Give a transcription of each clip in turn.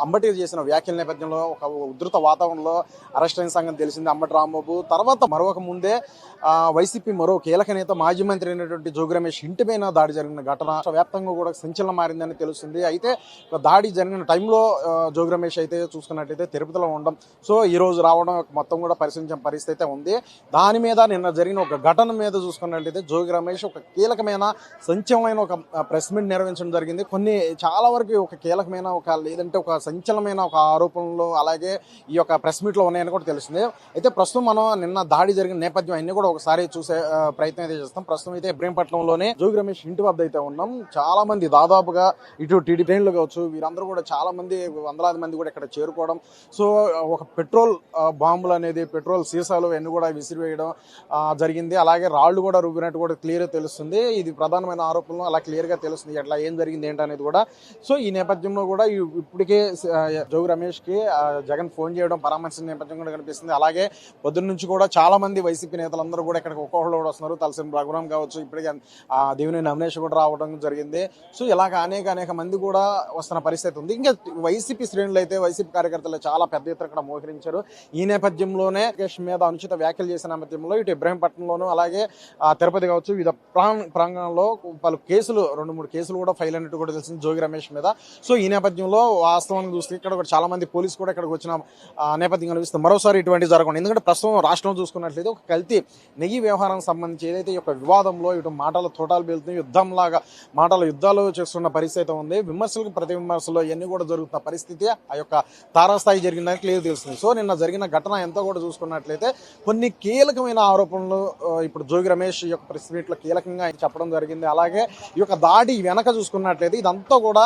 అంబటి చేసిన వ్యాఖ్యల నేపథ్యంలో ఒక ఉధృత వాతావరణంలో అరెస్ట్ అయిన సంగతి తెలిసింది అంబటి రాంబాబు. తర్వాత మరొక ముందే వైసీపీ మరో కీలక నేత మాజీ మంత్రి అయినటువంటి జోగి రమేష్ ఇంటి పైన దాడి జరిగిన ఘటన వ్యాప్తంగా కూడా సంచలనం మారిందని తెలుస్తుంది. అయితే దాడి జరిగిన టైంలో జోగి రమేష్ అయితే చూసుకున్నట్లయితే తిరుపతిలో ఉండడం, సో ఈ రోజు రావడం మొత్తం కూడా పరిశీలించిన పరిస్థితి అయితే ఉంది. దాని మీద నిన్న జరిగిన ఒక ఘటన మీద చూసుకున్నట్లయితే జోగి రమేష్ ఒక కీలకమైన సంచలనమైన ఒక ప్రెస్ మీట్ నిర్వహించడం జరిగింది. చాలా వరకు ఒక కీలకమైన లేదంటే ఒక సంచలనమైన ఒక ఆరోపణలు అలాగే ఈ యొక్క ప్రెస్ మీట్ లో ఉన్నాయని కూడా తెలుస్తుంది. అయితే ప్రస్తుతం మనం నిన్న దాడి జరిగిన నేపథ్యం అన్ని కూడా ఒకసారి చూసే ప్రయత్నం అయితే చేస్తాం. ప్రస్తుతం అయితే ఇబ్రహీంపట్నంలోనే జోగి రమేష్ ఇంటి వద్ద అయితే ఉన్నాం. చాలా మంది దాదాపుగా ఇటు టీడీ ట్రైన్లు కావచ్చు, వీరందరూ కూడా చాలా మంది వందలాది మంది కూడా ఇక్కడ చేరుకోవడం, సో ఒక పెట్రోల్ బాంబులు అనేది పెట్రోల్ సీసాలు అన్ని కూడా విసిరివేయడం జరిగింది. అలాగే రాళ్లు కూడా రువ్వినట్టు కూడా క్లియర్ తెలుస్తుంది. ఇది ప్రధానమైన ఆరోపణలు అలా క్లియర్ గా తెలుస్తుంది ఎట్లా ఏం జరిగింది ఏంటనేది కూడా. సో ఈ నేపథ్యంలో కూడా ఇప్పటికే జోగి రమేష్ కి జగన్ ఫోన్ చేయడం పరామర్శించిన నేపథ్యం కూడా కనిపిస్తుంది. అలాగే పొద్దున్న నుంచి కూడా చాలా మంది వైసీపీ నేతలందరూ కూడా ఇక్కడికి ఒక్కొక్కరు కూడా వస్తున్నారు. తలసిం రఘురాం కావచ్చు, ఇప్పటికే దేవినేని అవినేష్ కూడా రావడం జరిగింది. సో ఇలాగ అనేక మంది కూడా వస్తున్న పరిస్థితి ఉంది. ఇంకా వైసీపీ శ్రేణులు అయితే వైసీపీ కార్యకర్తలు చాలా పెద్ద ఎత్తున ఇక్కడ మోహరించారు. ఈ నేపథ్యంలోనే కేసు మీద అనుచిత వ్యాఖ్యలు చేసిన నేపథ్యంలో ఇటు ఇబ్రహీంపట్నంలోనూ అలాగే తిరుపతి కావచ్చు వివిధ ప్రాంగణంలో పలు కేసులు 2-3 కేసులు కూడా ఫైల్ అయినట్టు కూడా తెలిసింది జోగి రమేష్ మీద. సో ఈ నేపథ్యంలో వాస్తవానికి చూస్తే ఇక్కడ కూడా చాలా మంది పోలీసు కూడా ఇక్కడికి వచ్చిన నేపథ్యం కనిపిస్తుంది. మరోసారి ఇటువంటి జరగకుండా, ఎందుకంటే ప్రస్తుతం రాష్ట్రం చూసుకున్నట్లయితే ఒక కల్తీ నెయ్యి వ్యవహారానికి సంబంధించి ఏదైతే ఈ యొక్క వివాదంలో ఇటు మాటల తోటాలు వెళ్తుంది, యుద్ధాలు చేస్తున్న పరిస్థితి ఉంది. విమర్శలకు ప్రతి విమర్శలు ఇవన్నీ కూడా జరుగుతున్న పరిస్థితి ఆ యొక్క తారాస్థాయి జరిగిందని క్లియర్ తెలుస్తుంది. సో నిన్న జరిగిన ఘటన ఎంతో కూడా చూసుకున్నట్లయితే కొన్ని కీలకమైన ఆరోపణలు ఇప్పుడు జోగి రమేష్ ఈ యొక్క ప్రెస్ మీట్ లో కీలకంగా చెప్పడం జరిగింది. అలాగే ఈ యొక్క దాడి వెనక చూసుకున్నట్లయితే ఇదంతా కూడా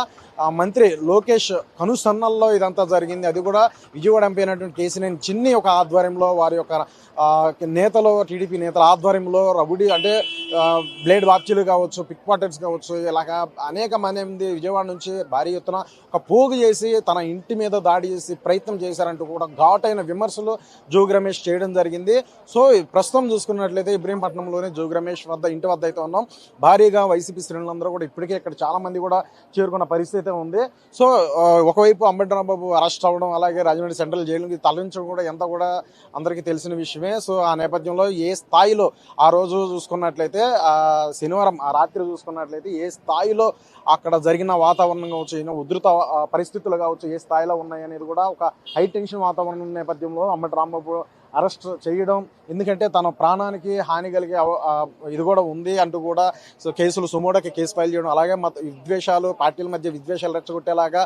మంత్రి లోకేష్ కనుసన్నల్లో ఇదంతా జరిగింది. అది కూడా విజయవాడ ఎంపీ అయినటువంటి కేసీనేని చిన్ని ఒక ఆధ్వర్యంలో, వారి యొక్క నేతలు టీడీపీ నేతల ఆధ్వర్యంలో రౌడీ అంటే బ్లేడ్ బాక్చీలు కావచ్చు, పిక్ పాకెట్స్ కావచ్చు, ఇలాగా అనేక మంది విజయవాడ నుంచి భారీ ఎత్తున ఒక పోగు చేసి తన ఇంటి మీద దాడి చేసి ప్రయత్నం చేశారంటూ కూడా ఘాటైన విమర్శలు జోగి రమేష్ చేయడం జరిగింది. సో ప్రస్తుతం చూసుకున్నట్లయితే ఇబ్రహీంపట్నంలోనే జోగి రమేష్ ఇంటి వద్ద అయితే ఉన్నాం. భారీగా వైసీపీ శ్రేణులందరూ కూడా ఇప్పటికే ఇక్కడ చాలా మంది కూడా చేరుకున్న పరిస్థితి ఉంది. సో ఒకవైపు అంబటి రాంబాబు అరెస్ట్ అవ్వడం, అలాగే రాజమండ్రి సెంట్రల్ జైలుకి తరలించడం కూడా ఎంత కూడా అందరికీ తెలిసిన విషయమే. సో ఆ నేపథ్యంలో ఏ స్థాయిలో ఆ రోజు చూసుకున్నట్లయితే శనివారం ఆ రాత్రి చూసుకున్నట్లయితే ఏ స్థాయిలో అక్కడ జరిగిన వాతావరణం కావచ్చు, ఉధృత పరిస్థితులు కావచ్చు, ఏ స్థాయిలో ఉన్నాయనేది కూడా ఒక హై టెన్షన్ వాతావరణం నేపథ్యంలో అంబటి రాంబాబు అరెస్ట్ చేయడం, ఎందుకంటే తన ప్రాణానికి హాని కలిగే ఇది కూడా ఉంది అంటూ కూడా సో కేసులు సుమోటోకి కేసు ఫైల్ చేయడం, అలాగే విద్వేషాలు పార్టీల మధ్య విద్వేషాలు రెచ్చగొట్టేలాగా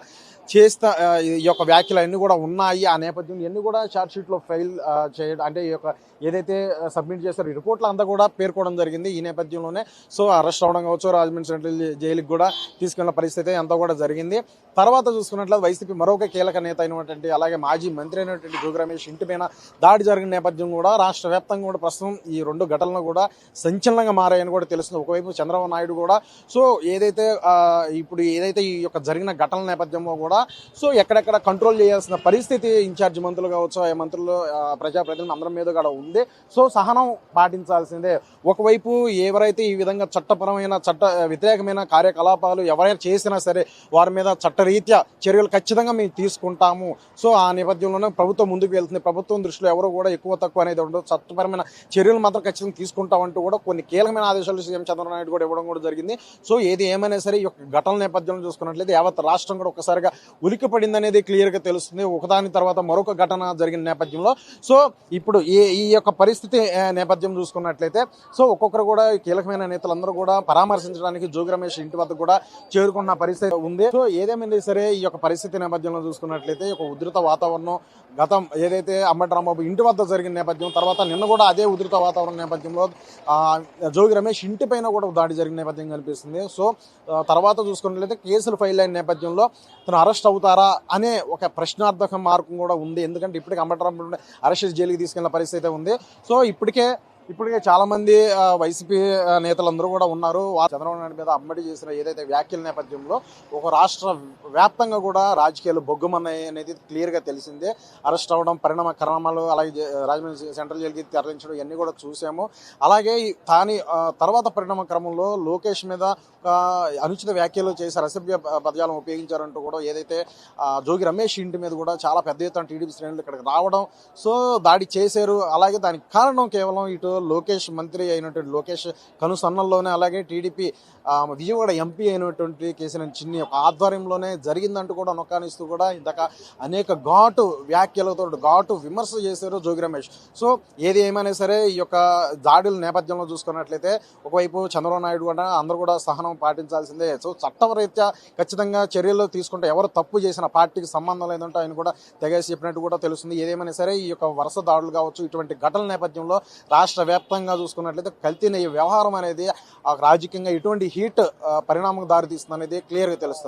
చేస్తా ఈ యొక్క వ్యాఖ్యలు అన్నీ కూడా ఉన్నాయి. ఆ నేపథ్యం ఇవన్నీ కూడా ఛార్జ్ షీట్ లో ఫైల్ చేయడం, అంటే ఈ యొక్క ఏదైతే సబ్మిట్ చేస్తారో ఈ రిపోర్ట్లు అంతా కూడా పేర్కోవడం జరిగింది. ఈ నేపథ్యంలోనే సో అరెస్ట్ అవడం కావచ్చు, రాజమండ్రి సెంట్రల్ జైలుకి కూడా తీసుకెళ్లిన పరిస్థితి అంతా కూడా జరిగింది. తర్వాత చూసుకున్నట్లయితే వైసీపీ మరొక కీలక నేత అయినటువంటి అలాగే మాజీ మంత్రి అయినటువంటి జోగి రమేష్ ఇంటి పైన దాడి జరిగిన నేపథ్యం కూడా రాష్ట్ర వ్యాప్తంగా కూడా ప్రస్తుతం ఈ 2 ఘటనలు కూడా సంచలనంగా మారాయని కూడా తెలుస్తుంది. ఒకవైపు చంద్రబాబు నాయుడు కూడా సో ఏదైతే ఈ యొక్క జరిగిన ఘటనల నేపథ్యంలో కూడా సో ఎక్కడెక్కడ కంట్రోల్ చేయాల్సిన పరిస్థితి ఇన్ఛార్జ్ మంత్రులు కావచ్చు, ఆ మంత్రులు ప్రజాప్రతినిధులు అందరి మీద కూడా ఉంది. సో సహనం పాటించాల్సిందే. ఒకవైపు ఎవరైతే ఈ విధంగా చట్టపరమైన వ్యతిరేకమైన కార్యకలాపాలు ఎవరైనా చేసినా సరే వారి మీద చట్టరీత్యా చర్యలు ఖచ్చితంగా మేము తీసుకుంటాము. సో ఆ నేపథ్యంలోనే ప్రభుత్వం ముందుకు వెళ్తుంది. ప్రభుత్వం దృష్టిలో ఎవరు కూడా ఎక్కువ తక్కువ అనేది ఉండదు, చట్టపరమైన చర్యలు మాత్రం ఖచ్చితంగా తీసుకుంటామంటూ కూడా కొన్ని కీలకమైన ఆదేశాలు సీఎం చంద్రబాబు నాయుడు కూడా ఇవ్వడం కూడా జరిగింది. సో ఏది ఏమైనా సరే ఈ యొక్క ఘటన నేపథ్యంలో చూసుకున్నట్లయితే యావత్ రాష్ట్రం కూడా ఒక్కసారిగా ఉలిక్కి పడింది అనేది క్లియర్ గా తెలుస్తుంది. ఒకదాని తర్వాత మరొక ఘటన జరిగిన నేపథ్యంలో సో ఇప్పుడు ఈ యొక్క పరిస్థితి నేపథ్యం చూసుకున్నట్లయితే సో ఒక్కొక్కరు కూడా కీలకమైన నేతలందరూ కూడా పరామర్శించడానికి జోగి రమేష్ ఇంటి వద్ద కూడా చేరుకున్న పరిస్థితి ఉంది. సో ఏదేమైంది సరే ఈ యొక్క పరిస్థితి నేపథ్యంలో చూసుకున్నట్లయితే ఒక ఉధృత వాతావరణం గతం ఏదైతే అంబటి రాంబాబు ఇంటి వద్ద జరిగిన నేపథ్యం, తర్వాత నిన్న కూడా అదే ఉధృత వాతావరణ నేపథ్యంలో జోగి రమేష్ ఇంటి పైన కూడా దాడి జరిగిన నేపథ్యం కనిపిస్తుంది. సో తర్వాత చూసుకున్నట్లయితే కేసులు ఫైల్ అయిన నేపథ్యంలో తను అరెస్ట్ అవుతారా అనే ఒక ప్రశ్నార్థక మార్గం కూడా ఉంది. ఎందుకంటే ఇప్పటికే అంబటి రాంబాబు అరెస్ట్ జైలుకి తీసుకెళ్లిన పరిస్థితి ఉంది. సో ఇప్పటికే ఇప్పటికే చాలా మంది వైసీపీ నేతలందరూ కూడా ఉన్నారు. చంద్రబాబు నాయుడు మీద అమ్మడి చేసిన ఏదైతే వ్యాఖ్యల నేపథ్యంలో ఒక రాష్ట్ర వ్యాప్తంగా కూడా రాజకీయాలు బొగ్గుమన్నాయి అనేది క్లియర్ గా తెలిసిందే. అరెస్ట్ అవ్వడం, పరిణామ క్రమాలు, అలాగే రాజమండ్రి సెంట్రల్ జైలుకి తరలించడం ఇవన్నీ కూడా చూసాము. అలాగే దాని తర్వాత పరిణామ క్రమంలో లోకేష్ మీద అనుచిత వ్యాఖ్యలు చేశారు, అసభ్య పదజాలం ఉపయోగించారంటూ కూడా ఏదైతే జోగి రమేష్ ఇంటి మీద కూడా చాలా పెద్ద ఎత్తున టీడీపీ శ్రేణులు ఇక్కడికి రావడం, సో దాడి చేశారు. అలాగే దానికి కారణం కేవలం ఇటు లోకేష్, మంత్రి అయినటువంటి లోకేష్ కనుసన్నల్లోనే, అలాగే టీడీపీ విజయవాడ ఎంపీ అయినటువంటి కేసీఆర్ చిన్ని ఒక ఆధ్వర్యంలోనే జరిగిందంటూ కూడా నొక్కానిస్తూ కూడా ఇందాక అనేక ఘాటు వ్యాఖ్యలతో ఘాటు విమర్శ చేశారు జోగి రమేష్. సో ఏది ఏమైనా సరే ఈ యొక్క దాడుల నేపథ్యంలో చూసుకున్నట్లయితే ఒకవైపు చంద్రబాబు నాయుడు కూడా అందరూ కూడా సహనం పాటించాల్సిందే. సో చట్టరీత్యా ఖచ్చితంగా చర్యలు తీసుకుంటే ఎవరు తప్పు చేసిన పార్టీకి సంబంధం లేదంటే ఆయన కూడా తెగేసి చెప్పినట్టు కూడా తెలుస్తుంది. ఏదేమైనా సరే ఈ యొక్క వరుస దాడులు కావచ్చు, ఇటువంటి ఘటనల నేపథ్యంలో రాష్ట్ర వ్యాప్తంగా చూసుకున్నట్లయితే కల్తీ నెయ్యి వ్యవహారం అనేది రాజకీయంగా ఇటువంటి హీట్ పరిణామం దారితీస్తుంది అనేది క్లియర్గా తెలుస్తుంది.